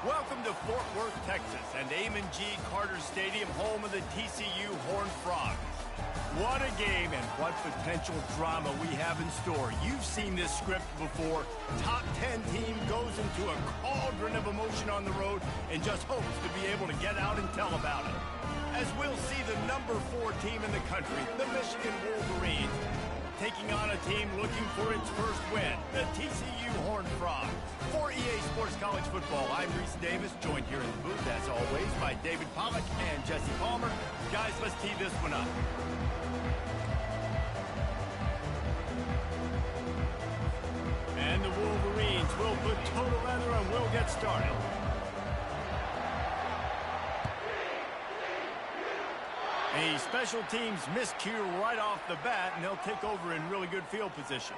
Welcome to Fort Worth, Texas, and Amon G. Carter Stadium, home of the TCU Horned Frogs. What a game and what potential drama we have in store. You've seen this script before. Top 10 team goes into a cauldron of emotion on the road and just hopes to be able to get out and tell about it. As we'll see the number 4 team in the country, the Michigan Wolverines, taking on a team looking for its first win, the TCU Horned Frogs. For EA Sports College Football, I'm Reese Davis, joined here in the booth, as always, by David Pollack and Jesse Palmer. Guys, let's tee this one up. And the Wolverines will put total leather and we'll get started. A special teams miscue right off the bat, and they'll take over in really good field position.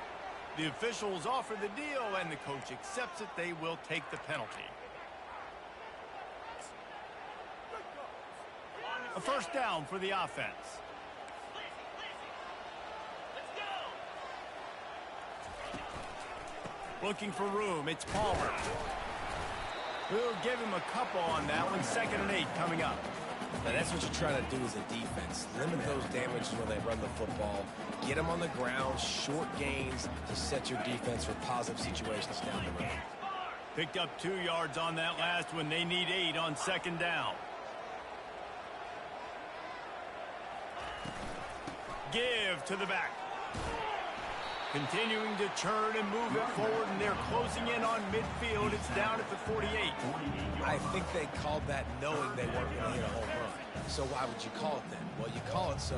The officials offer the deal, and the coach accepts it. They will take the penalty. A first down for the offense. Looking for room, it's Palmer. We'll give him a couple on that one. 2nd and 8 coming up. Now that's what you're trying to do as a defense. Limit those damages when they run the football. Get them on the ground, short gains to set your defense for positive situations down the road. Picked up 2 yards on that last one. They need 8 on 2nd down. Give to the back. Continuing to churn and move it forward, and they're closing in on midfield. It's down at the 48. I think they called that knowing they weren't going to hit a home run. So why would you call it then? Well, you call it so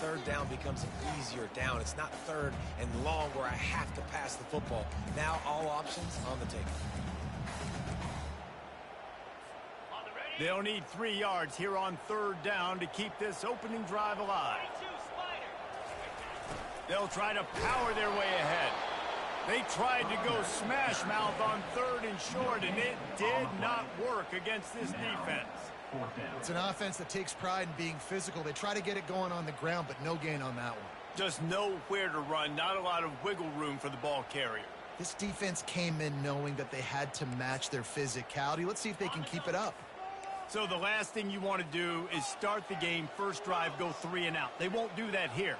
3rd down becomes an easier down. It's not 3rd and long where I have to pass the football. Now all options on the table. They'll need 3 yards here on 3rd down to keep this opening drive alive. They'll try to power their way ahead. They tried to go smash mouth on 3rd and short, and it did not work against this defense. It's an offense that takes pride in being physical. They try to get it going on the ground, but no gain on that one. Just nowhere to run, not a lot of wiggle room for the ball carrier. This defense came in knowing that they had to match their physicality. Let's see if they can keep it up. So the last thing you want to do is start the game, first drive, go 3 and out. They won't do that here.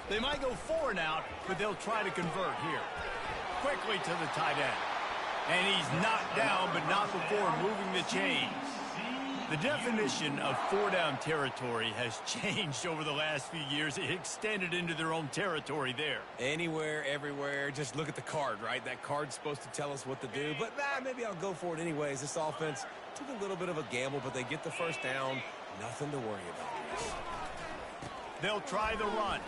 They might go 4 and out, but they'll try to convert here. Quickly to the tight end. And he's knocked down, but not before moving the chains. The definition of 4-down territory has changed over the last few years. It extended into their own territory there. Anywhere, everywhere, just look at the card, right? That card's supposed to tell us what to do, but maybe I'll go for it anyways. This offense took a little bit of a gamble, but they get the first down. Nothing to worry about. They'll try the run.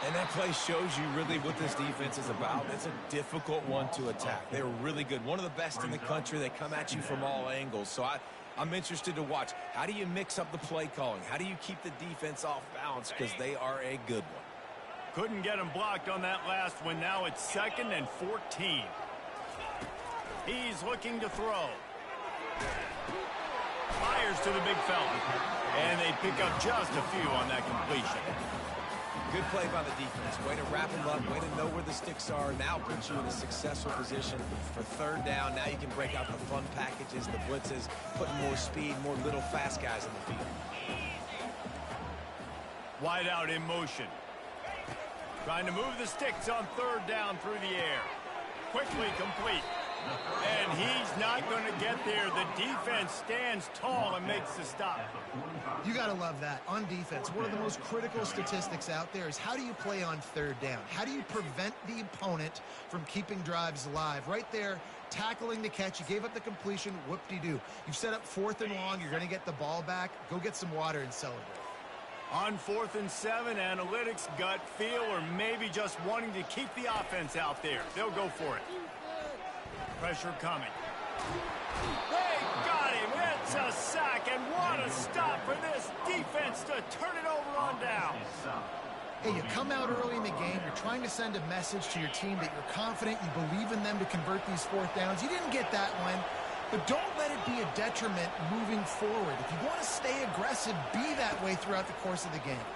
And that play shows you really what this defense is about. It's a difficult one to attack. They're really good. One of the best in the country. They come at you from all angles. So I'm interested to watch. How do you mix up the play calling? How do you keep the defense off balance? Because they are a good one. Couldn't get him blocked on that last one. Now it's 2nd and 14. He's looking to throw. Fires to the big fella. And they pick up just a few on that completion. Good play by the defense. Way to wrap them up. Way to know where the sticks are. Now puts you in a successful position for 3rd down. Now you can break out the fun packages, the blitzes, putting more speed, more little fast guys in the field. Wide out in motion. Trying to move the sticks on 3rd down through the air. Quickly complete. And he's not going to get there. The defense stands tall and makes the stop. You got to love that. On defense, one of the most critical statistics out there is how do you play on 3rd down? How do you prevent the opponent from keeping drives alive? Right there, tackling the catch. You gave up the completion. Whoop-de-doo. You've set up 4th and long. You're going to get the ball back. Go get some water and celebrate. On 4th and 7, analytics, gut feel, or maybe just wanting to keep the offense out there. They'll go for it. Pressure coming. They got him. It's a sack, and what a stop for this defense to turn it over on down. Hey, you come out early in the game. You're trying to send a message to your team that you're confident, you believe in them to convert these 4th downs. You didn't get that one, but don't let it be a detriment moving forward. If you want to stay aggressive, be that way throughout the course of the game.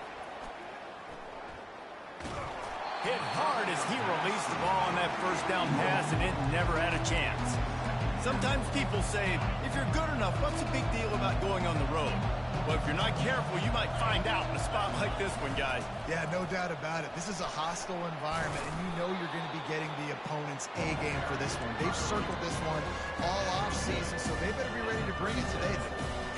Hit hard as he released the ball on that first down pass, and it never had a chance. Sometimes people say, if you're good enough, what's the big deal about going on the road? Well, if you're not careful, you might find out in a spot like this one, guys. Yeah, no doubt about it. This is a hostile environment, and you know you're going to be getting the opponent's A game for this one. They've circled this one all off season, so they better be ready to bring it today.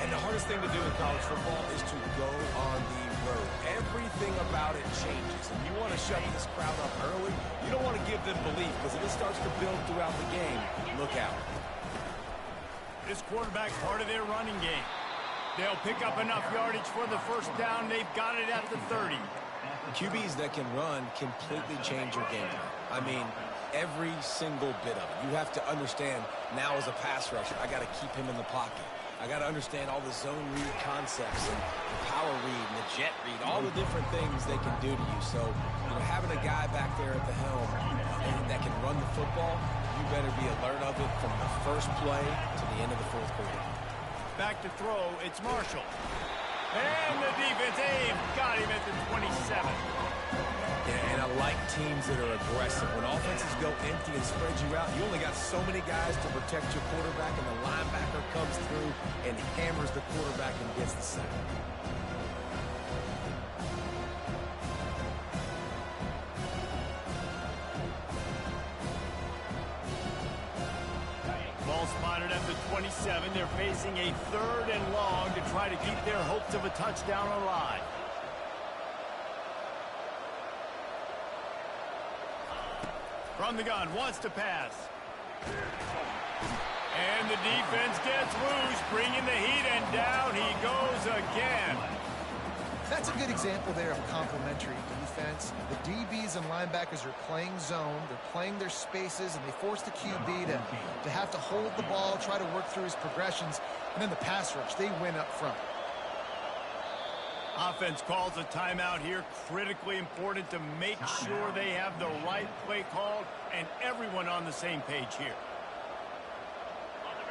And the hardest thing to do in college football is to go on the road. Everything about it changes, and you want to shut this crowd up early. You don't want to give them belief, because if it starts to build throughout the game, look out. This quarterback's part of their running game. They'll pick up enough yardage for the first down. They've got it at the 30. QBs that can run completely change your game plan. I mean, every single bit of it. You have to understand now as a pass rusher, I got to keep him in the pocket. I got to understand all the zone read concepts and the power read and the jet read, all the different things they can do to you. So, having a guy back there at the helm that can run the football, you better be alert of it from the first play to the end of the fourth quarter. Back to throw, it's Marshall. And the defense, got him at the 27. Yeah, and I like teams that are aggressive. When offenses go empty and spread you out, you only got so many guys to protect your quarterback, and the linebacker comes through and hammers the quarterback and gets the sack. Ball spotted at the 27. They're facing a 3rd and long to try to keep their hopes of a touchdown alive. From the gun, wants to pass. And the defense gets loose, bringing the heat, and down he goes again. That's a good example there of complementary defense. The DBs and linebackers are playing zone, they're playing their spaces, and they force the QB to have to hold the ball, try to work through his progressions, and then the pass rush, they win up front. Offense calls a timeout here. Critically important to make sure they have the right play called and everyone on the same page here.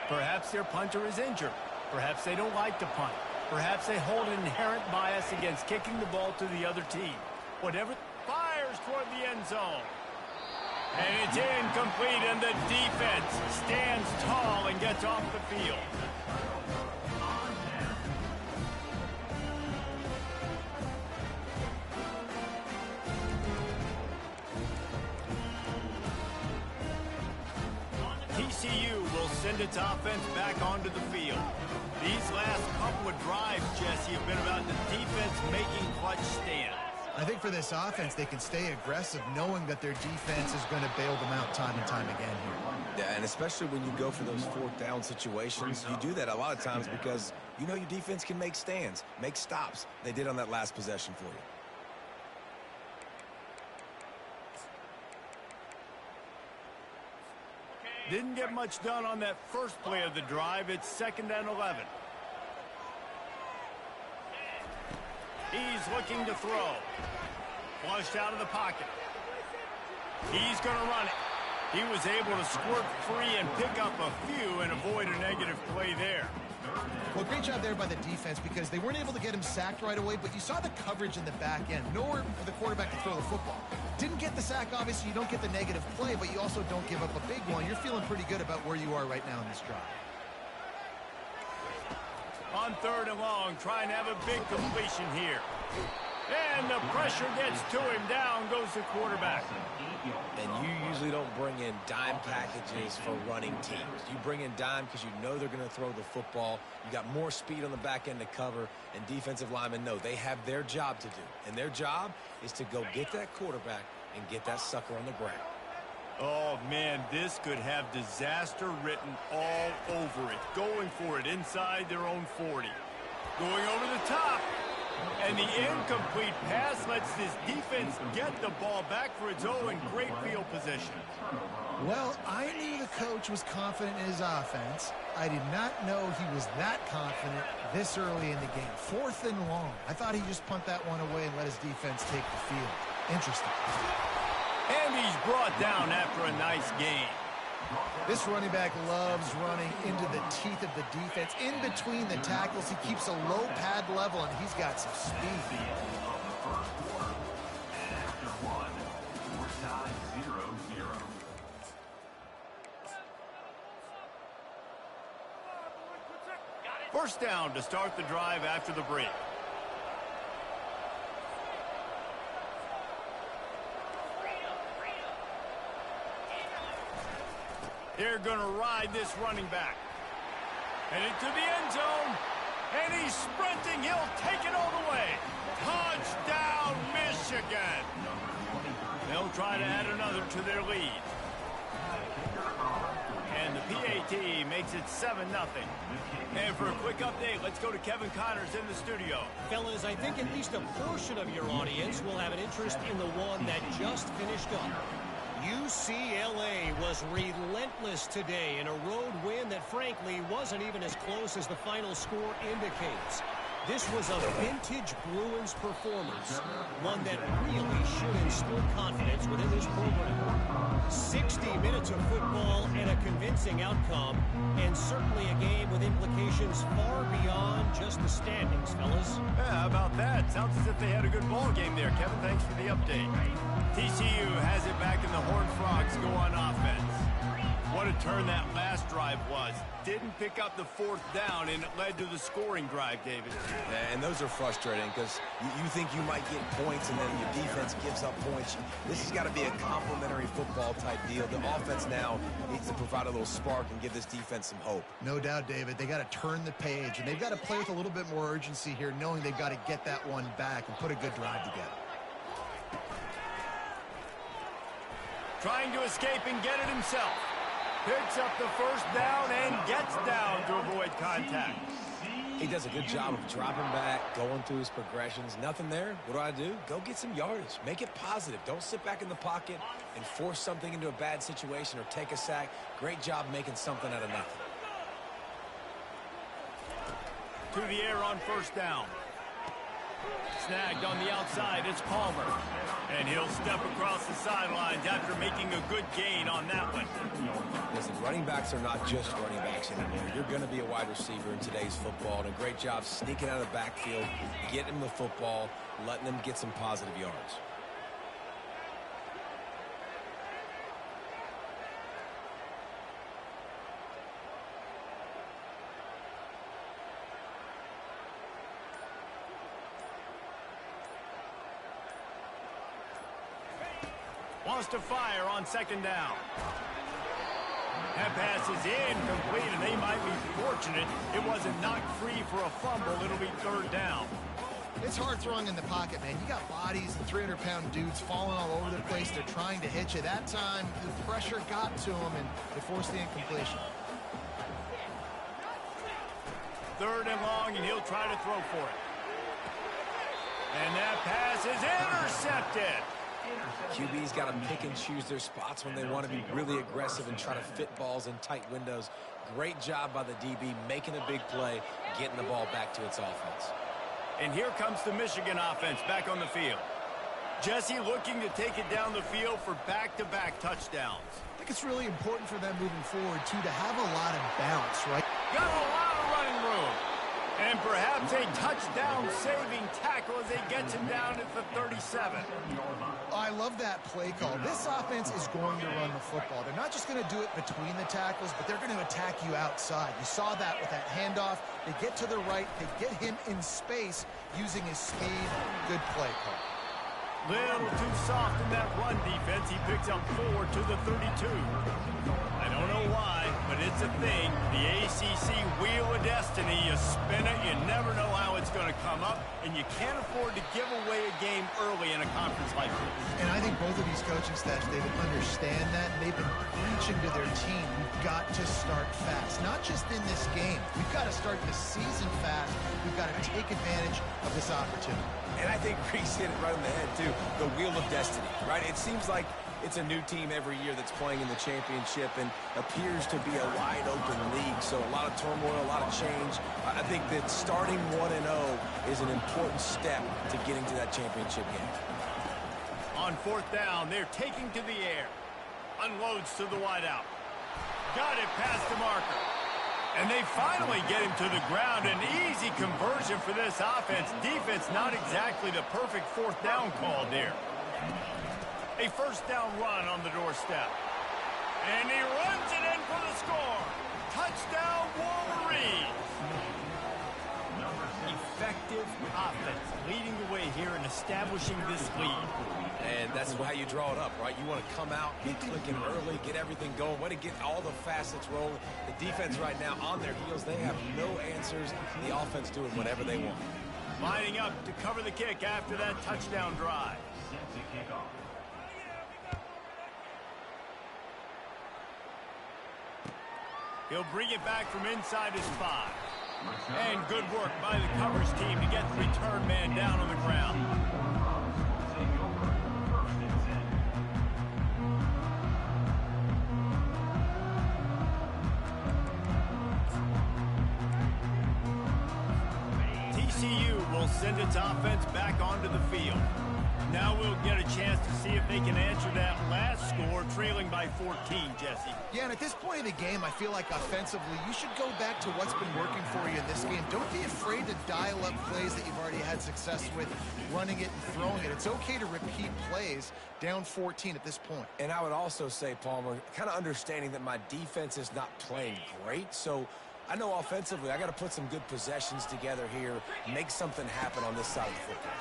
Perhaps their punter is injured. Perhaps they don't like to punt. Perhaps they hold an inherent bias against kicking the ball to the other team. Whatever, fires toward the end zone. And it's incomplete, and the defense stands tall and gets off the field. TCU will send its offense back onto the field. These last couple of drives, Jesse, have been about the defense making clutch stands. I think for this offense, they can stay aggressive knowing that their defense is going to bail them out time and time again here. Yeah, and especially when you go for those 4th down situations, you do that a lot of times because you know your defense can make stands, make stops. They did on that last possession for you. Didn't get much done on that first play of the drive. It's 2nd and 11. He's looking to throw. Flushed out of the pocket. He's going to run it. He was able to squirt free and pick up a few and avoid a negative play there. Well, great job there by the defense because they weren't able to get him sacked right away, but you saw the coverage in the back end. Nowhere for the quarterback to throw the football. Didn't get the sack, obviously. You don't get the negative play, but you also don't give up a big one. You're feeling pretty good about where you are right now in this drive. On 3rd and long, trying to have a big completion here. And the pressure gets to him. Down goes the quarterback. And you usually don't bring in dime packages for running teams. You bring in dime because you know they're going to throw the football. You got more speed on the back end to cover, and defensive linemen know they have their job to do. And their job is to go get that quarterback and get that sucker on the ground. Oh, man, this could have disaster written all over it. Going for it inside their own 40. Going over the top. And the incomplete pass lets this defense get the ball back for its own great field position. Well, I knew the coach was confident in his offense. I did not know he was that confident this early in the game. 4th and long. I thought he'd just punt that one away and let his defense take the field. Interesting. And he's brought down after a nice game. This running back loves running into the teeth of the defense. In between the tackles, he keeps a low pad level, and he's got some speed. First down to start the drive after the break. They're going to ride this running back. Headed to the end zone. And he's sprinting. He'll take it all the way. Touchdown, Michigan. They'll try to add another to their lead. And the PAT makes it 7-0. And for a quick update, let's go to Kevin Connors in the studio. Fellas, I think at least a portion of your audience will have an interest in the one that just finished up. UCLA was relentless today in a road win that frankly wasn't even as close as the final score indicates. This was a vintage Bruins performance, one that really should instill confidence within this program. 60 minutes of football and a convincing outcome, and certainly a game with implications far beyond just the standings, fellas. Yeah, how about that? Sounds as if they had a good ball game there. Kevin, thanks for the update. TCU has it back and the Horned Frogs go on offense. What a turn that last drive was. Didn't pick up the fourth down, and it led to the scoring drive, David. Yeah, and those are frustrating because you think you might get points and then your defense gives up points. This has got to be a complementary football type deal. The offense now needs to provide a little spark and give this defense some hope. No doubt, David. They got to turn the page, and they've got to play with a little bit more urgency here, knowing they've got to get that one back and put a good drive together. Trying to escape and get it himself. Picks up the first down and gets down to avoid contact. He does a good job of dropping back, going through his progressions. Nothing there. What do? Go get some yardage. Make it positive. Don't sit back in the pocket and force something into a bad situation or take a sack. Great job making something out of nothing. To the air on first down. Snagged on the outside, it's Palmer. And he'll step across the sidelines after making a good gain on that one. Listen, running backs are not just running backs anymore. You're going to be a wide receiver in today's football. And a great job sneaking out of the backfield, getting them the football, letting them get some positive yards. Wants to fire on second down. That pass is incomplete, and they might be fortunate it wasn't knocked free for a fumble. It'll be third down. It's hard throwing in the pocket, man. You got bodies and 300-pound dudes falling all over the place. They're trying to hit you. That time, the pressure got to them, and they forced the incompletion. Third and long, and he'll try to throw for it. And that pass is intercepted. QB's got to pick and choose their spots when they want to be really aggressive and try to fit balls in tight windows. Great job by the DB making a big play, getting the ball back to its offense. And here comes the Michigan offense back on the field. Jesse looking to take it down the field for back-to-back touchdowns. I think it's really important for them moving forward, too, to have a lot of bounce, right? Got a lot of running room. And perhaps a touchdown-saving tackle as they get him down at the 37. I love that play call. This offense is going to run the football. They're not just going to do it between the tackles, but they're going to attack you outside. You saw that with that handoff. They get to the right. They get him in space using his speed. Good play call. Little too soft in that run defense. He picks up 4 to the 32. I don't know why, but it's a thing. The ACC Wheel of Destiny. You spin it, you never know how it's going to come up, and you can't afford to give away a game early in a conference like this. And I think both of these coaching staffs, David, understand that. They've been preaching to their team, we've got to start fast. Not just in this game. We've got to start the season fast. We've got to take advantage of this opportunity. And I think Reese hit it right in the head, too. The Wheel of Destiny, right? It seems like it's a new team every year that's playing in the championship and appears to be a wide-open league. So a lot of turmoil, a lot of change. I think that starting 1-0 is an important step to getting to that championship game. On fourth down, they're taking to the air. Unloads to the wideout. Got it past the marker. And they finally get him to the ground. An easy conversion for this offense. Defense not exactly the perfect fourth down call there. A first down run on the doorstep. And he runs it in for the score. Touchdown, Wolverines. effective offense, leading the way here and establishing this lead. And that's how you draw it up, right? You want to come out, get clicking early, get everything going, want to get all the facets rolling. The defense right now on their heels, they have no answers. The offense doing whatever they want. Lining up to cover the kick after that touchdown drive. He'll bring it back from inside his 5. And good work by the coverage team to get the return man down on the ground. TCU will send its offense back onto the field. Now we'll get a chance to see if they can answer that last score, trailing by 14, Jesse. Yeah, and at this point of the game, I feel like offensively, you should go back to what's been working for you in this game. Don't be afraid to dial up plays that you've already had success with, running it and throwing it. It's okay to repeat plays down 14 at this point. And I would also say, Palmer, kind of understanding that my defense is not playing great, so I know offensively I got to put some good possessions together here, make something happen on this side of the football.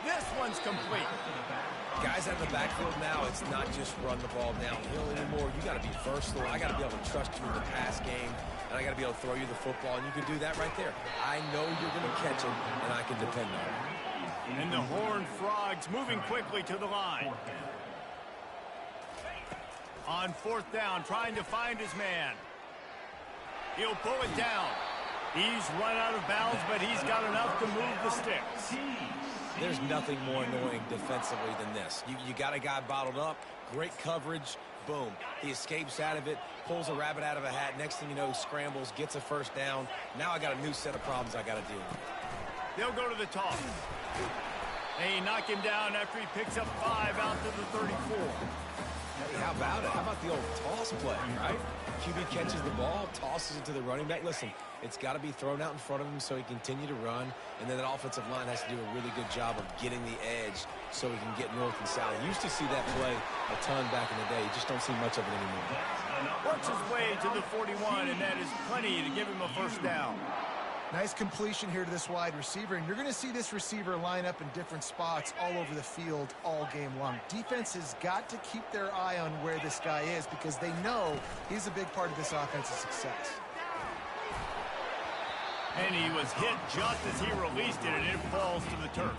This one's complete. Guys out in the backfield now, it's not just run the ball downhill anymore. You got to be versatile. I got to be able to trust you in the pass game, and I got to be able to throw you the football, and you can do that right there. I know you're going to catch it, and I can depend on it. And the Horned Frogs moving quickly to the line. On 4th down, trying to find his man. He'll pull it down. He's run out of bounds, but he's got enough to move the sticks. There's nothing more annoying defensively than this. You got a guy bottled up, great coverage, boom. He escapes out of it, pulls a rabbit out of a hat. Next thing you know, he scrambles, gets a first down. Now I got a new set of problems I got to deal with. They'll go to the toss. They knock him down after he picks up 5 out to the 34. Hey, how about it? How about the old toss play, right? QB catches the ball, tosses it to the running back. Listen, it's got to be thrown out in front of him so he can continue to run, and then that offensive line has to do a really good job of getting the edge so he can get north and south. You used to see that play a ton back in the day. You just don't see much of it anymore. Works his way to the 41, and that is plenty to give him a first down. Nice completion here to this wide receiver, and you're going to see this receiver line up in different spots all over the field all game long. Defense has got to keep their eye on where this guy is because they know he's a big part of this offense's success. And he was hit just as he released it, and it falls to the turf.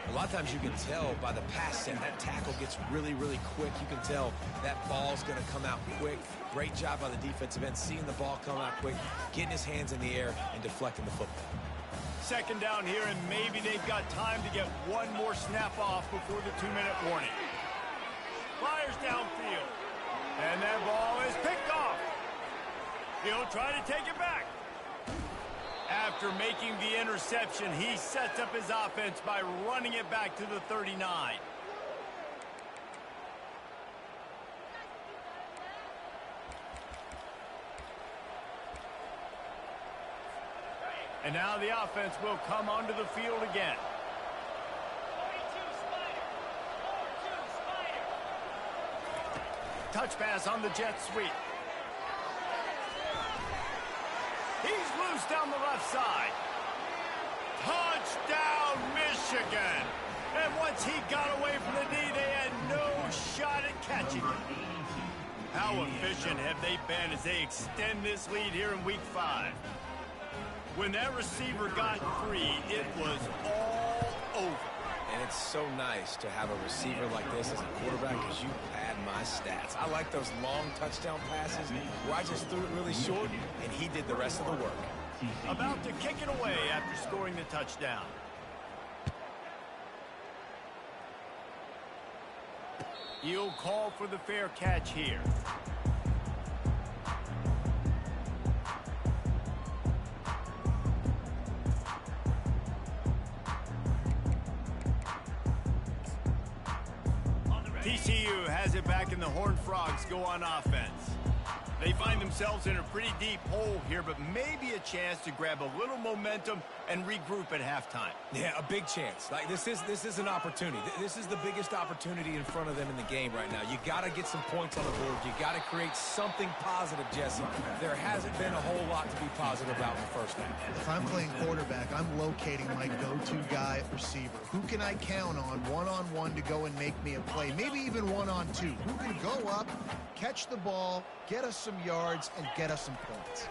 A lot of times you can tell by the pass set, that tackle gets really, really quick. You can tell that ball's going to come out quick. Great job by the defensive end, seeing the ball come out quick, getting his hands in the air, and deflecting the football. 2nd down here, and maybe they've got time to get one more snap off before the 2-minute warning. Fires downfield, and that ball is picked off. He'll try to take it back. After making the interception, he sets up his offense by running it back to the 39. And now the offense will come onto the field again. Touch pass on the jet sweep. He's loose down the left side. Touchdown, Michigan. And once he got away from the knee, they had no shot at catching him. How efficient have they been as they extend this lead here in Week 5? When that receiver got free, it was all over. And it's so nice to have a receiver like this as a quarterback because you pad my stats. I like those long touchdown passes where I just threw it really short, and he did the rest of the work. About to kick it away after scoring the touchdown. He'll call for the fair catch here. TCU has it back, and the Horned Frogs go on offense. They find themselves in a pretty deep hole here, but maybe a chance to grab a little momentum and regroup at halftime. Yeah, a big chance. Like this is an opportunity. This is the biggest opportunity in front of them in the game right now. You got to get some points on the board. You got to create something positive, Jesse. There hasn't been a whole lot to be positive about in the first half. If I'm playing quarterback, I'm locating my go-to guy at receiver. Who can I count on one-on-one to go and make me a play? Maybe even one-on-two. Who can go up, catch the ball, get us some yards, and get us some points?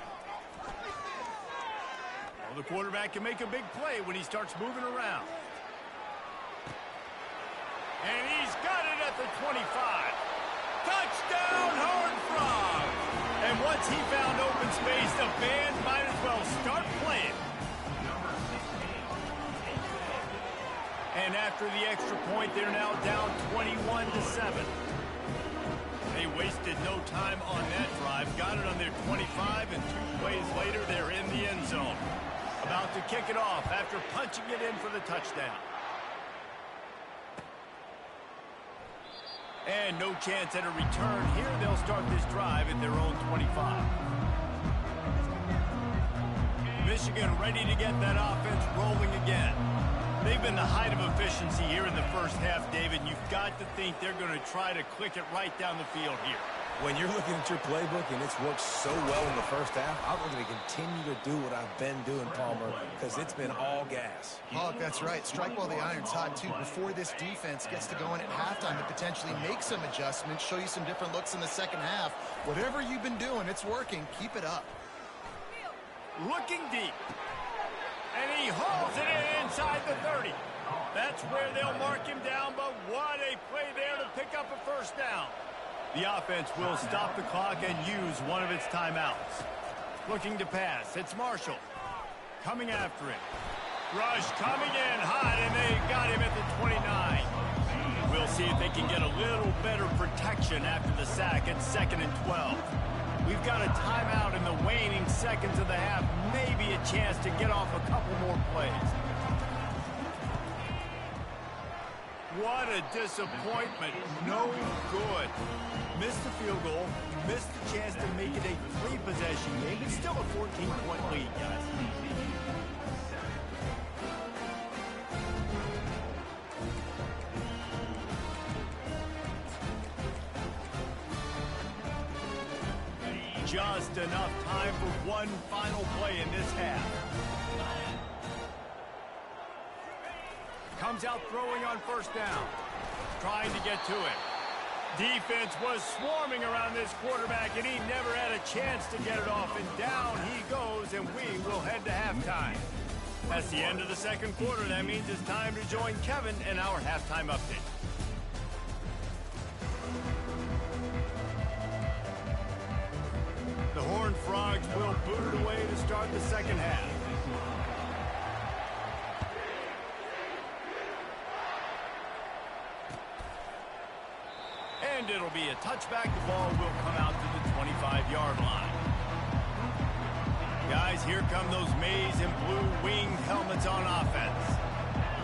Well, the quarterback can make a big play when he starts moving around. And he's got it at the 25. Touchdown, Horned Frogs! And once he found open space, the band might as well start playing. And after the extra point, they're now down 21-7. They wasted no time on that drive. Got it on their 25, and 2 plays later, they're in the end zone. About to kick it off after punching it in for the touchdown. And no chance at a return here. They'll start this drive at their own 25. Michigan ready to get that offense rolling again. They've been the height of efficiency here in the first half, David. You've got to think they're going to try to click it right down the field here. When you're looking at your playbook and it's worked so well in the first half, I'm going to continue to do what I've been doing, Palmer, because it's been all gas. Hawk, that's right. Strike while the iron's hot, too. Before this defense gets to going at halftime to potentially make some adjustments, show you some different looks in the second half. Whatever you've been doing, it's working. Keep it up. Looking deep. And he hauls it in inside the 30. That's where they'll mark him down, but what a play there to pick up a first down. The offense will stop the clock and use one of its timeouts. Looking to pass, it's Marshall. Coming after him. Rush coming in hot, and they got him at the 29. We'll see if they can get a little better protection after the sack at 2nd and 12. We've got a timeout in the waning seconds of the half. Maybe a chance to get off a couple more plays. What a disappointment. No good. Missed the field goal. Missed the chance to make it a 3-possession game. It's still a 14-point lead, guys. Just enough time for one final play in this half. Comes out throwing on first down. Trying to get to it. Defense was swarming around this quarterback, and he never had a chance to get it off. And down he goes, and we will head to halftime. That's the end of the second quarter. That means it's time to join Kevin and our halftime update. The Horned Frogs will boot it away to start the second half. And it'll be a touchback. The ball will come out to the 25-yard line. Guys, here come those maize and blue winged helmets on offense.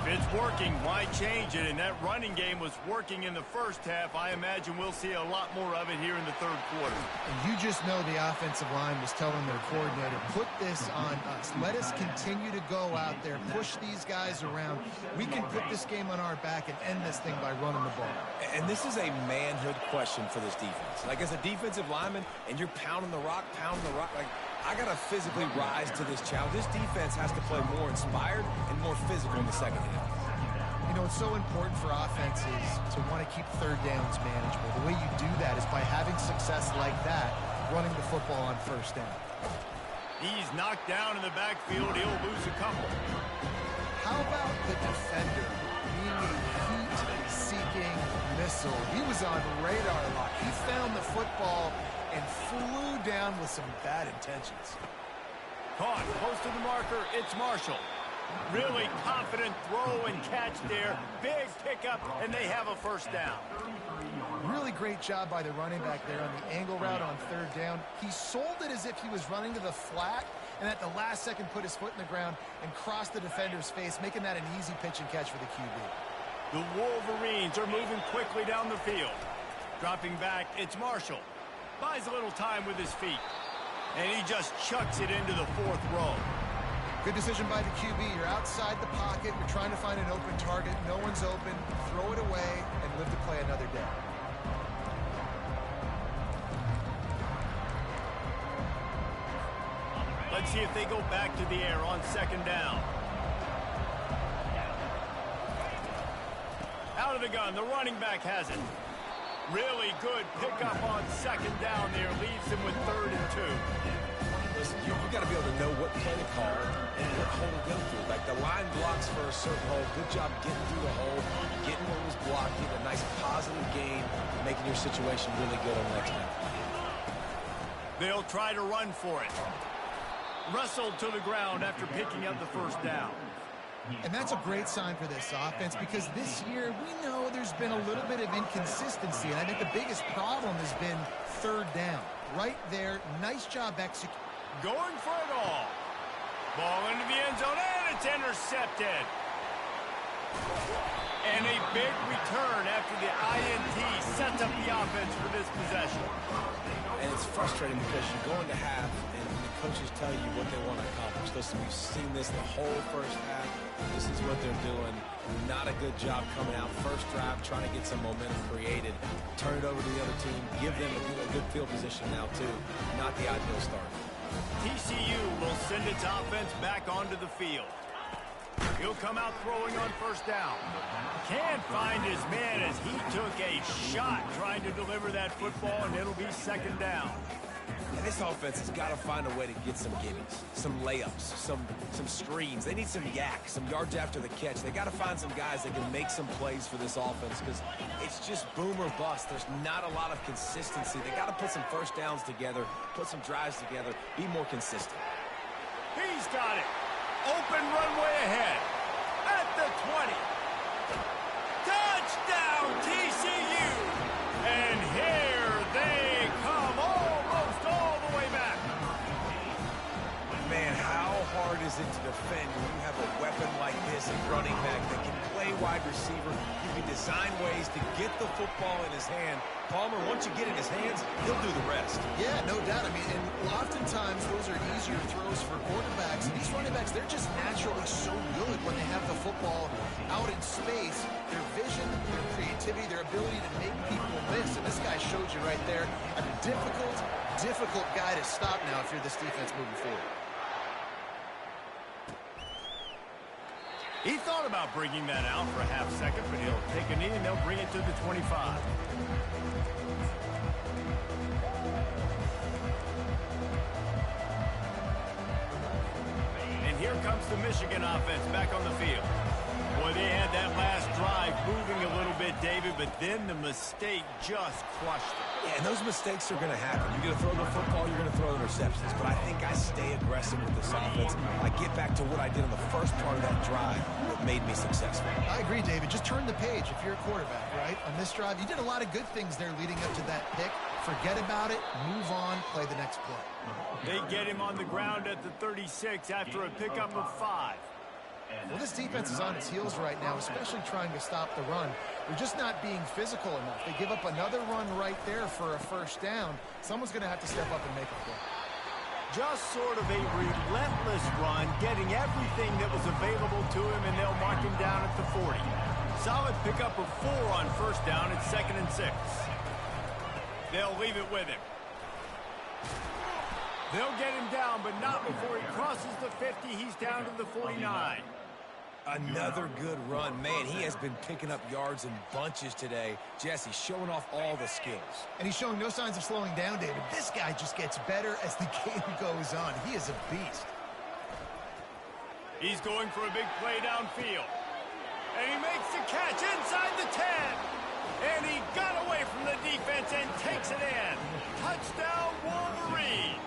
If it's working, why change it? And that running game was working in the first half. I imagine we'll see a lot more of it here in the third quarter. And you just know the offensive line was telling their coordinator, put this on us. Let us continue to go out there, push these guys around. We can put this game on our back and end this thing by running the ball. And this is a manhood question for this defense. Like, as a defensive lineman, and you're pounding the rock, like, I got to physically rise to this challenge. This defense has to play more inspired and more physical in the second half. You know, it's so important for offenses to want to keep third downs manageable. The way you do that is by having success like that, running the football on first down. He's knocked down in the backfield. He'll lose a couple. How about the defender being a heat-seeking missile? He was on radar lock. He found the football and flew down with some bad intentions. Caught close to the marker. It's Marshall. Really confident throw and catch there. Big pickup, and they have a first down. Really great job by the running back there on the angle route on third down. He sold it as if he was running to the flat, and at the last second put his foot in the ground and crossed the defender's face, making that an easy pitch and catch for the QB. The Wolverines are moving quickly down the field. Dropping back, it's Marshall. Buys a little time with his feet. And he just chucks it into the 4th row. Good decision by the QB. You're outside the pocket. You're trying to find an open target. No one's open. Throw it away and live to play another day. Let's see if they go back to the air on 2nd down. Out of the gun. The running back has it. Really good pickup on 2nd down there. Leaves him with 3rd and 2. Listen, you got to be able to know what play to call and what hole to go through. Like the line blocks for a certain hole. Good job getting through the hole, getting what was blocked, getting a nice positive gain, making your situation really good on the next one. They'll try to run for it. Wrestled to the ground after picking up the 1st down. And that's a great sign for this offense because this year we know there's been a little bit of inconsistency. And I think the biggest problem has been 3rd down. Right there, nice job executing. Going for it all. Ball into the end zone, and it's intercepted. And a big return after the INT sets up the offense for this possession. And it's frustrating because you go into half and the coaches tell you what they want to accomplish. Listen, we've seen this the whole 1st half. This is what they're doing. Not a good job coming out 1st drive, trying to get some momentum created. Turn it over to the other team. Give them a good field position now, too. Not the ideal start. TCU will send its offense back onto the field. He'll come out throwing on 1st down. Can't find his man as he took a shot trying to deliver that football, and it'll be 2nd down. And this offense has got to find a way to get some gimmies, some layups, some screens. They need some yak, some yards after the catch. They got to find some guys that can make some plays for this offense because it's just boom or bust. There's not a lot of consistency. They got to put some 1st downs together, put some drives together, be more consistent. He's got it. Open runway ahead. At the 20. Touchdown, TCU. And here they come almost all the way back. Man, how hard is it to defend when you have a weapon like this at running back that can play wide receiver? You can design ways to get the football in his hand. Palmer, once you get it in his hands, he'll do the rest. Yeah, no doubt. I mean, and oftentimes those are easier throws for quarterbacks. And these running backs, they're just naturally so good when they have the football out in space. Their vision, their creativity, their ability to make people miss. And this guy showed you right there a difficult guy to stop now if you're this defense moving forward. He thought about bringing that out for a half second, but he'll take a knee and they'll bring it to the 25. And here comes the Michigan offense back on the field. Boy, they had that last drive moving a little bit, David, but then the mistake just crushed it. Yeah, and those mistakes are going to happen. You're going to throw the football, you're going to throw interceptions. But I think I stay aggressive with this offense. I get back to what I did in the first part of that drive that made me successful. I agree, David. Just turn the page if you're a quarterback, right? On this drive, you did a lot of good things there leading up to that pick. Forget about it, move on, play the next play. They get him on the ground at the 36 after a pickup of 5. Well, this defense is on its heels right now, especially trying to stop the run. They're just not being physical enough. They give up another run right there for a 1st down. Someone's going to have to step up and make a play. Just sort of a relentless run, getting everything that was available to him, and they'll mark him down at the 40. Solid pickup of 4 on 1st down at 2nd and 6. They'll leave it with him. They'll get him down, but not before he crosses the 50. He's down to the 49. Another good run. Man, he has been picking up yards in bunches today. Jesse showing off all the skills. And he's showing no signs of slowing down, David. This guy just gets better as the game goes on. He is a beast. He's going for a big play downfield. And he makes the catch inside the 10. And he got away from the defense and takes it in. Touchdown, Wolverines.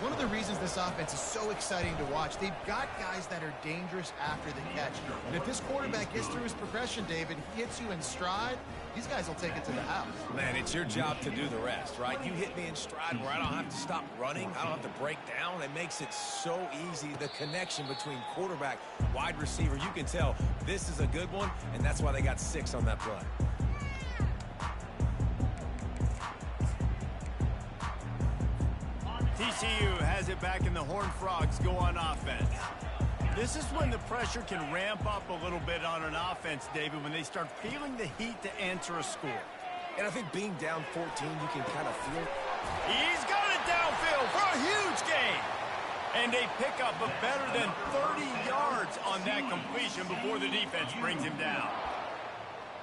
One of the reasons this offense is so exciting to watch, they've got guys that are dangerous after the catch. And if this quarterback gets through his progression, David, he hits you in stride, these guys will take it to the house. Man, it's your job to do the rest, right? You hit me in stride where I don't have to stop running. I don't have to break down. It makes it so easy. The connection between quarterback, wide receiver, you can tell this is a good one, and that's why they got 6 on that run. TCU has it back in the Horned Frogs go on offense. This is when the pressure can ramp up a little bit on an offense, David, when they start feeling the heat to answer a score. And I think being down 14, you can kind of feel it. He's got it downfield for a huge gain. And a pickup of better than 30 yards on that completion before the defense brings him down.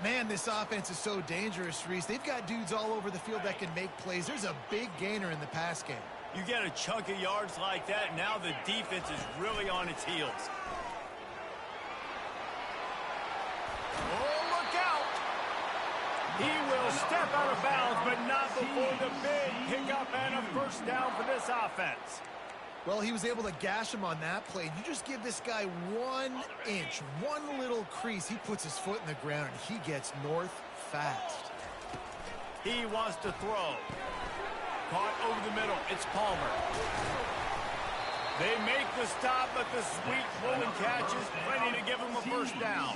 Man, this offense is so dangerous, Reese. They've got dudes all over the field that can make plays. There's a big gainer in the pass game. You get a chunk of yards like that, now the defense is really on its heels. Oh, look out! He will step out of bounds, but not before the big pickup and a first down for this offense. Well, he was able to gash him on that play. You just give this guy 1 inch, one little crease. He puts his foot in the ground, and he gets north fast. He wants to throw. Caught over the middle. It's Palmer. They make the stop, but the sweet rolling catch is plenty to give him a first down.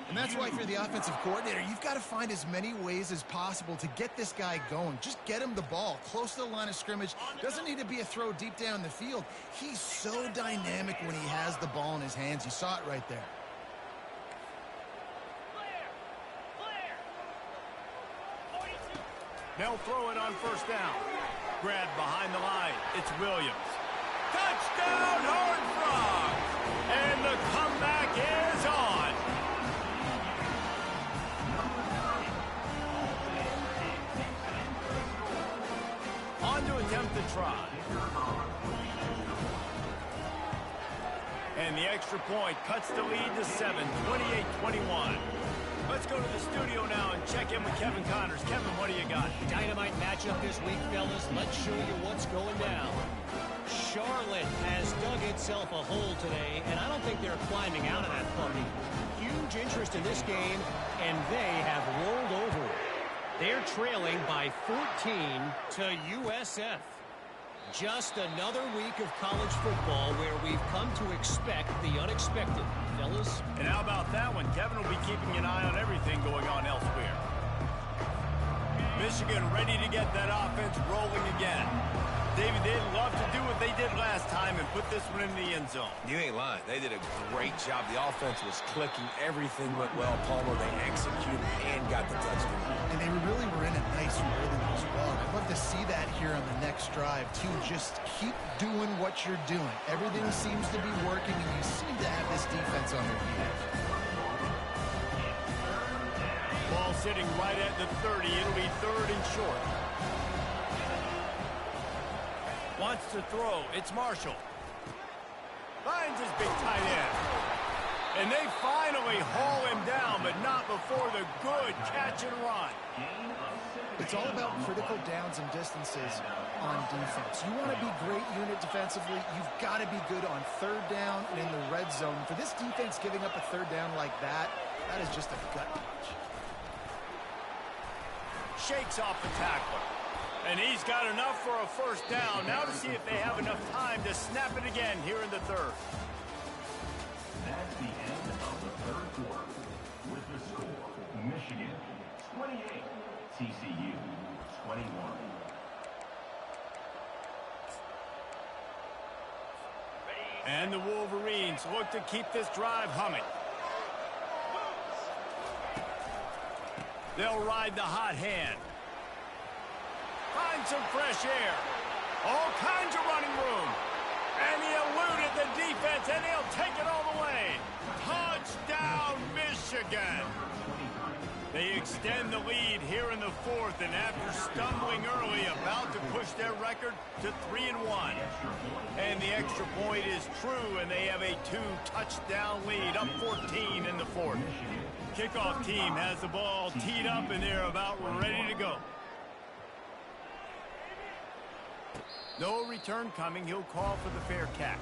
And that's why, if you're the offensive coordinator, you've got to find as many ways as possible to get this guy going. Just get him the ball close to the line of scrimmage. Doesn't need to be a throw deep down the field. He's so dynamic when he has the ball in his hands. You saw it right there. They'll throw it on first down. Grabbed behind the line. It's Williams. Touchdown, Horned Frogs! And the comeback is on. On to attempt the try. And the extra point cuts the lead to 7, 28-21. Let's go to the studio now and check in with Kevin Connors. Kevin, what do you got? Dynamite matchup this week, fellas. Let's show you what's going down. Charlotte has dug itself a hole today, and I don't think they're climbing out of that puppy. Huge interest in this game, and they have rolled over. They're trailing by 14 to USF. Just another week of college football where we've come to expect the unexpected, fellas. And how about that one? Kevin will be keeping an eye on everything going on elsewhere. Michigan ready to get that offense rolling again. David, they'd love to do what they did last time and put this one in the end zone. You ain't lying. They did a great job. The offense was clicking. Everything went well. Palmer, they executed and got the touchdown. And they really were in a nice rhythm as well. I'd love to see that here on the next drive, too. Just keep doing what you're doing. Everything seems to be working, and you seem to have this defense on their feet. Ball sitting right at the 30. It'll be third and short. Wants to throw. It's Marshall. Finds his big tight end. And they finally haul him down, but not before the good catch and run. It's all about critical downs and distances on defense. You want to be great unit defensively, you've got to be good on third down and in the red zone. For this defense giving up a third down like that, that is just a gut punch. Shakes off the tackler. And he's got enough for a first down. Now to see if they have enough time to snap it again here in the third. That's the end of the third quarter. With the score, Michigan 28, TCU 21. And the Wolverines look to keep this drive humming. They'll ride the hot hand. Find some fresh air. All kinds of running room. And he eluded the defense, and he'll take it all the way. Touchdown, Michigan. They extend the lead here in the fourth, and after stumbling early, about to push their record to 3-1. And the extra point is true, and they have a 2-touchdown lead, up 14 in the fourth. Kickoff team has the ball teed up, and they're about ready to go. No return coming. He'll call for the fair catch.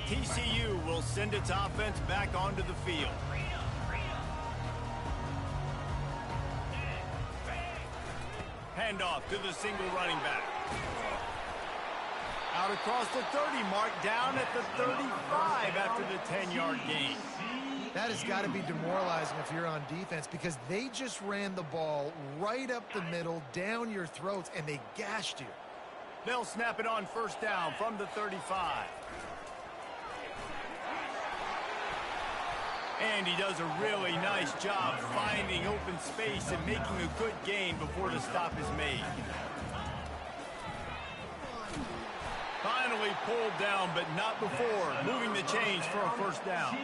TCU will send its offense back onto the field. Handoff to the single running back. Out across the 30 mark, down at the 35 after the 10-yard gain. That has got to be demoralizing if you're on defense because they just ran the ball right up the middle, down your throats, and they gashed you. They'll snap it on first down from the 35. And he does a really nice job finding open space and making a good gain before the stop is made. Finally pulled down, but not before moving the chains for a first down.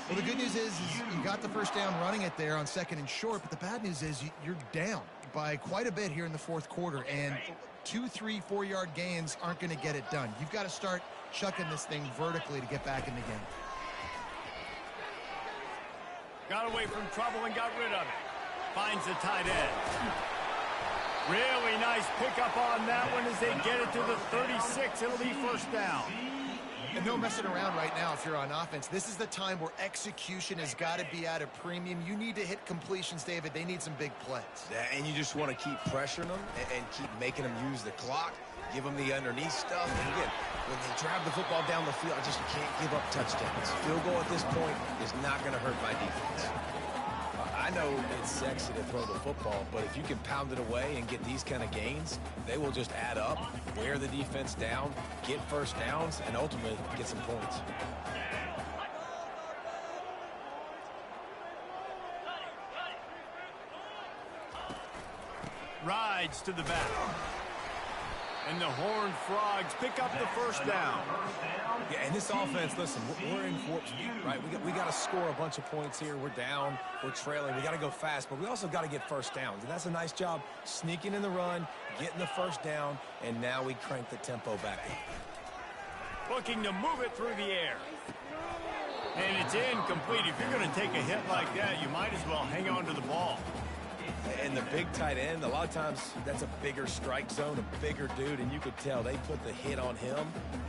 Well, the good news is you got the first down running it there on 2nd and short, but the bad news is you're down by quite a bit here in the 4th quarter, and 2, 3, 4-yard gains aren't going to get it done. You've got to start chucking this thing vertically to get back in the game. Got away from trouble and got rid of it. Finds the tight end. Really nice pickup on that one as they get it to the 36. It'll be first down. And no messing around right now if you're on offense. This is the time where execution has got to be at a premium. You need to hit completions, David. They need some big plays. Yeah, and you just want to keep pressuring them and keep making them use the clock, give them the underneath stuff. And again, when they drive the football down the field, you can't give up touchdowns. Field goal at this point is not going to hurt my defense. I know it's sexy to throw the football, but if you can pound it away and get these kind of gains, they will just add up, wear the defense down, get first downs, and ultimately get some points. Rides to the back. And the Horned Frogs pick up the first down. Yeah, and this offense, listen, we're in warp speed, right? We got to score a bunch of points here. We're down. We're trailing. We got to go fast, but we also got to get first downs. And that's a nice job sneaking in the run, getting the first down, and now we crank the tempo back up. Looking to move it through the air. And it's incomplete. If you're going to take a hit like that, you might as well hang on to the ball. And the big tight end, a lot of times that's a bigger strike zone, a bigger dude, and you could tell they put the hit on him,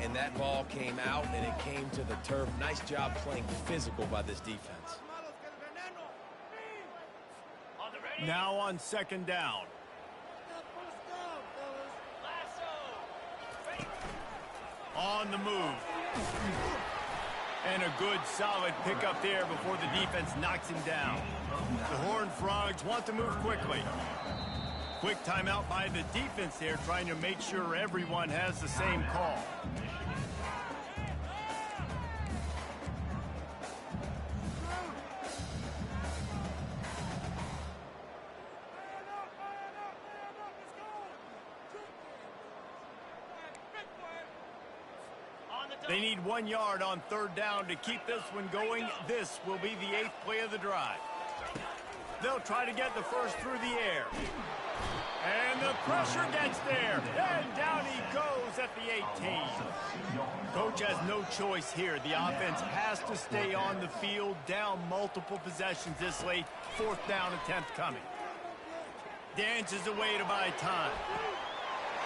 and that ball came out, and it came to the turf. Nice job playing physical by this defense. Now on 2nd down. On the move. And a good, solid pickup there before the defense knocks him down. The Horned Frogs want to move quickly. Quick timeout by the defense there, trying to make sure everyone has the same call. They need 1 yard on 3rd down to keep this one going. This will be the 8th play of the drive. They'll try to get the first through the air. And the pressure gets there. And down he goes at the 18. Coach has no choice here. The offense has to stay on the field, down multiple possessions this late. 4th down attempt coming. Dances away to buy time.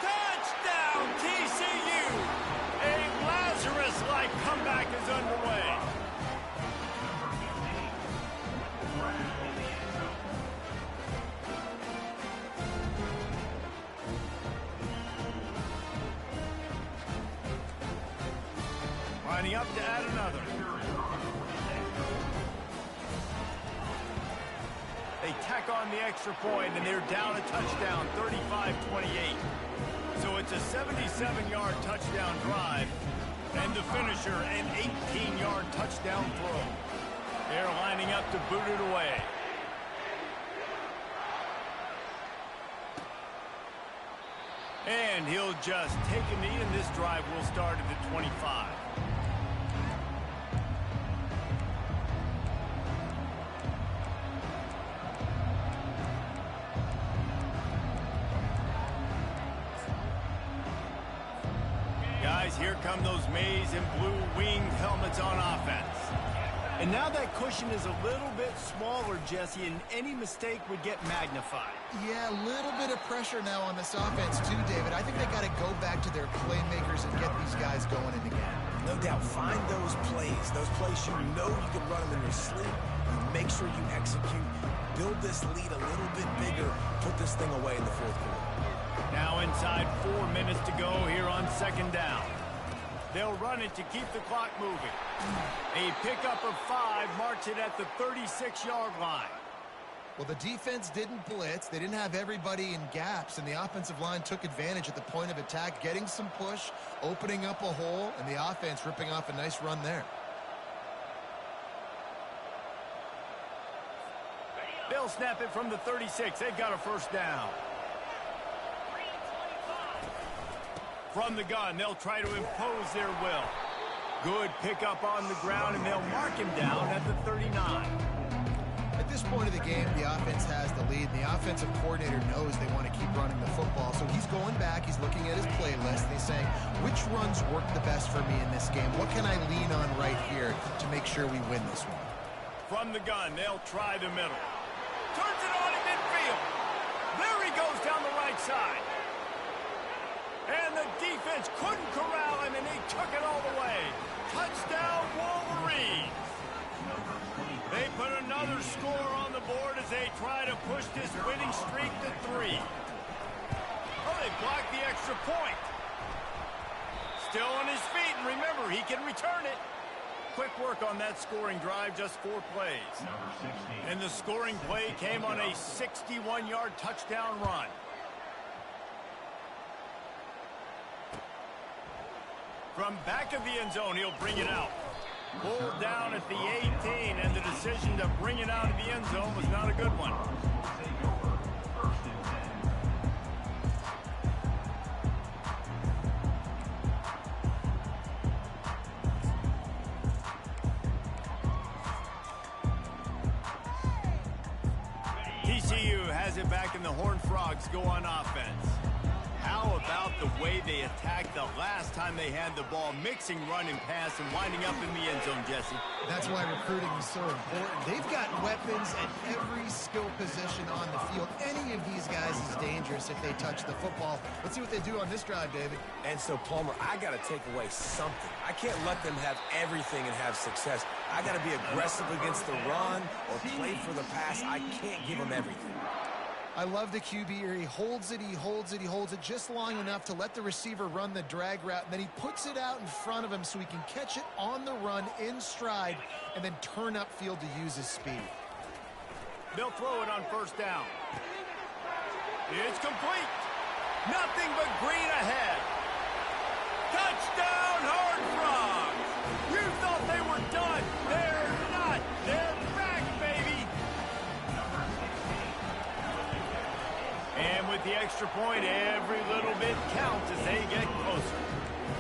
Touchdown, TCU! A Lazarus-like comeback is underway. Lining up to add another. They tack on the extra point, and they're down a touchdown, 35-28. So it's a 77-yard touchdown drive, and the finisher, an 18-yard touchdown throw. They're lining up to boot it away. And he'll just take a knee, and this drive will start at the 25. Guys, here come those maize and blue winged helmets on offense. And now that cushion is a little bit smaller, Jesse, and any mistake would get magnified. Yeah, a little bit of pressure now on this offense too, David. I think they got to go back to their playmakers and get these guys going in the game. No doubt, find those plays you know you can run them in your sleep. You make sure you execute, build this lead a little bit bigger, put this thing away in the 4th quarter. Now inside 4 minutes to go here on 2nd down. They'll run it to keep the clock moving. A pickup of 5 marks it at the 36-yard line. Well, the defense didn't blitz. They didn't have everybody in gaps, and the offensive line took advantage at the point of attack, getting some push, opening up a hole, and the offense ripping off a nice run there. They'll snap it from the 36. They've got a first down. From the gun, they'll try to impose their will. Good pickup on the ground, and they'll mark him down at the 39. At this point of the game, the offense has the lead, and the offensive coordinator knows they want to keep running the football. So he's going back, he's looking at his playlist, and he's saying, which runs work the best for me in this game? What can I lean on right here to make sure we win this one? From the gun, they'll try the middle. Turns it on in midfield. There he goes down the right side. And the defense couldn't corral him, and he took it all the way. Touchdown, Wolverines. They put another score on the board as they try to push this winning streak to 3. Oh, they blocked the extra point. Still on his feet, and remember, he can return it. Quick work on that scoring drive, just 4 plays. And the scoring play came on a 61-yard touchdown run. From back of the end zone, he'll bring it out. Pulled down at the 18, and the decision to bring it out of the end zone was not a good one. TCU has it back, and the Horned Frogs go on offense. How about the way they attacked the last time they had the ball, mixing run and pass and winding up in the end zone, Jesse? That's why recruiting is so important. They've got weapons at every skill position on the field. Any of these guys is dangerous if they touch the football. Let's see what they do on this drive, David. And so, Palmer, I got to take away something. I can't let them have everything and have success. I got to be aggressive against the run or play for the pass. I can't give them everything. I love the QB here. He holds it, he holds it, he holds it just long enough to let the receiver run the drag route, and then he puts it out in front of him so he can catch it on the run in stride and then turn upfield to use his speed. They'll throw it on first down. It's complete. Nothing but green ahead. Touchdown, Horned Frogs. You thought they were done. They're not. They're back, baby. And with the extra point, every little bit counts as they get closer.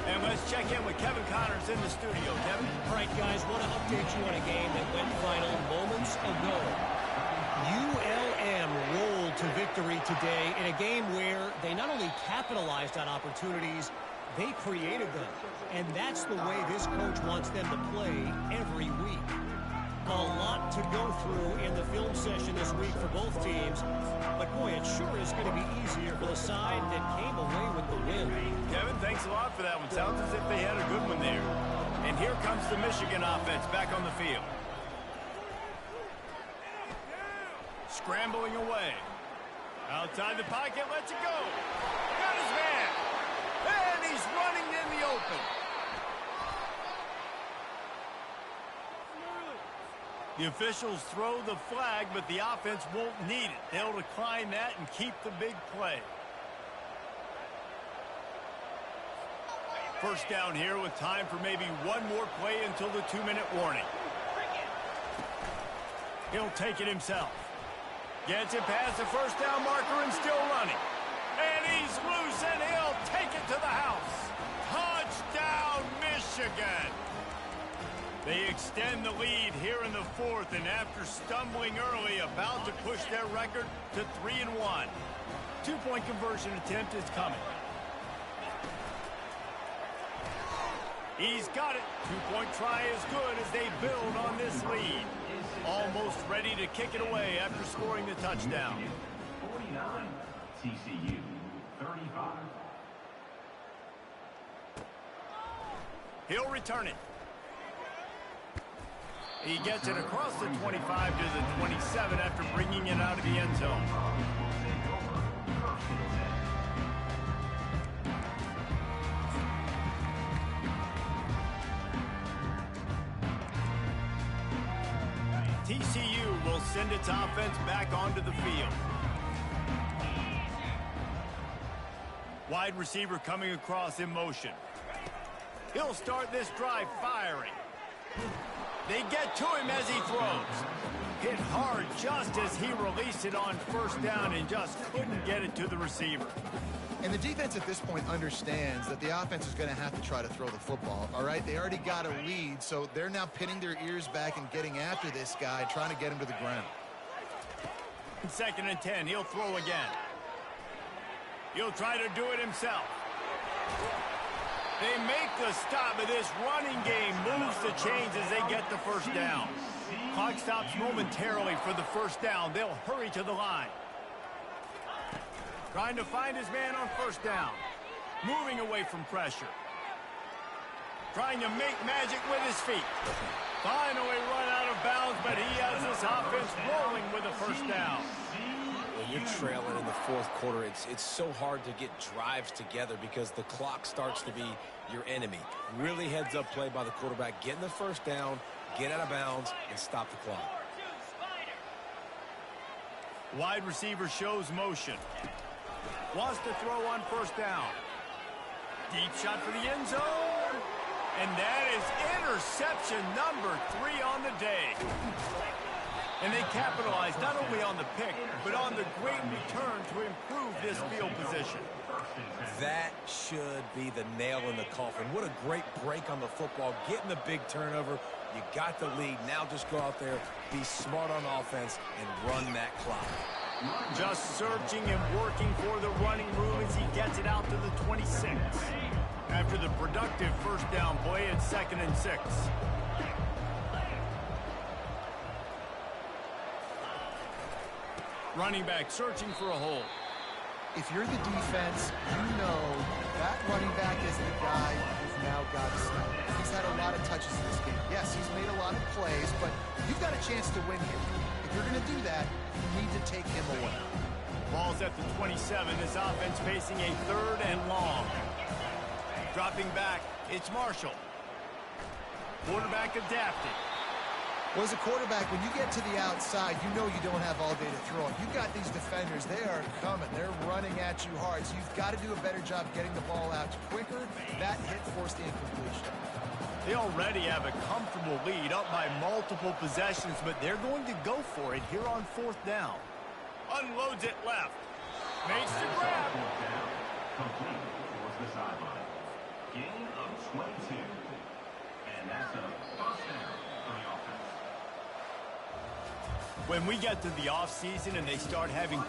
And let's check in with Kevin Connors in the studio. Kevin? All right, guys, want to update you on a game that went final moments ago. ULM rolled to victory today in a game where they not only capitalized on opportunities, they created them. And that's the way this coach wants them to play every week. A lot to go through in the film session this week for both teams. But, boy, it sure is going to be easier for the side that came away with the win. Kevin, thanks a lot for that one. Sounds as if they had a good one there. And here comes the Michigan offense back on the field. Scrambling away. Outside the pocket, lets it go. Got his man. And he's running in the open. The officials throw the flag, but the offense won't need it. They'll decline that and keep the big play. First down here with time for maybe one more play until the 2-minute warning. He'll take it himself. Gets it past the first down marker and still running. And he's loose, and he'll take it to the house. Touchdown, Michigan! They extend the lead here in the 4th, and after stumbling early, about to push their record to 3-1. 2-point conversion attempt is coming. He's got it. 2-point try is good as they build on this lead. Almost ready to kick it away after scoring the touchdown. 49, TCU 35. He'll return it. He gets it across the 25 to the 27 after bringing it out of the end zone. TCU will send its offense back onto the field. Wide receiver coming across in motion. He'll start this drive firing. They get to him as he throws. Hit hard just as he released it on first down and just couldn't get it to the receiver. And the defense at this point understands that the offense is going to have to try to throw the football, all right? They already got a lead, so they're now pinning their ears back and getting after this guy, trying to get him to the ground. 2nd and 10, he'll throw again. He'll try to do it himself. They make the stop, but this running game moves the chains as they get the first down. Clock stops momentarily for the first down. They'll hurry to the line. Trying to find his man on first down. Moving away from pressure. Trying to make magic with his feet. Finally run out of bounds, but he has this offense rolling with a first down. When you're trailing in the fourth quarter, it's so hard to get drives together because the clock starts to be your enemy. Really heads-up play by the quarterback. Getting the first down, get out of bounds, and stop the clock. Wide receiver shows motion. Wants to throw on first down. Deep shot for the end zone. And that is interception number 3 on the day. And they capitalize not only on the pick, but on the great return to improve this field position. That should be the nail in the coffin. What a great break on the football. Getting the big turnover. You got the lead. Now just go out there, be smart on offense, and run that clock. Just searching and working for the running room as he gets it out to the 26. After the productive first down play, it's 2nd and 6. Running back searching for a hole. If you're the defense, you know that running back is the guy who's now got to stop. He's had a lot of touches in this game. Yes, he's made a lot of plays, but you've got a chance to win here. If you're going to do that, you need to take him away. Ball's at the 27. This offense facing a 3rd and long. Dropping back, it's Marshall. Quarterback adapted. Well, as a quarterback, when you get to the outside, you know you don't have all day to throw it. You've got these defenders. They are coming. They're running at you hard. So you've got to do a better job getting the ball out quicker. That hit forced the incompletion. They already have a comfortable lead up by multiple possessions, but they're going to go for it here on 4th down. Unloads it left. Makes the grab. Complete towards the sideline. Gain of 22. And that's a first down for the offense. When we get to the offseason and they start having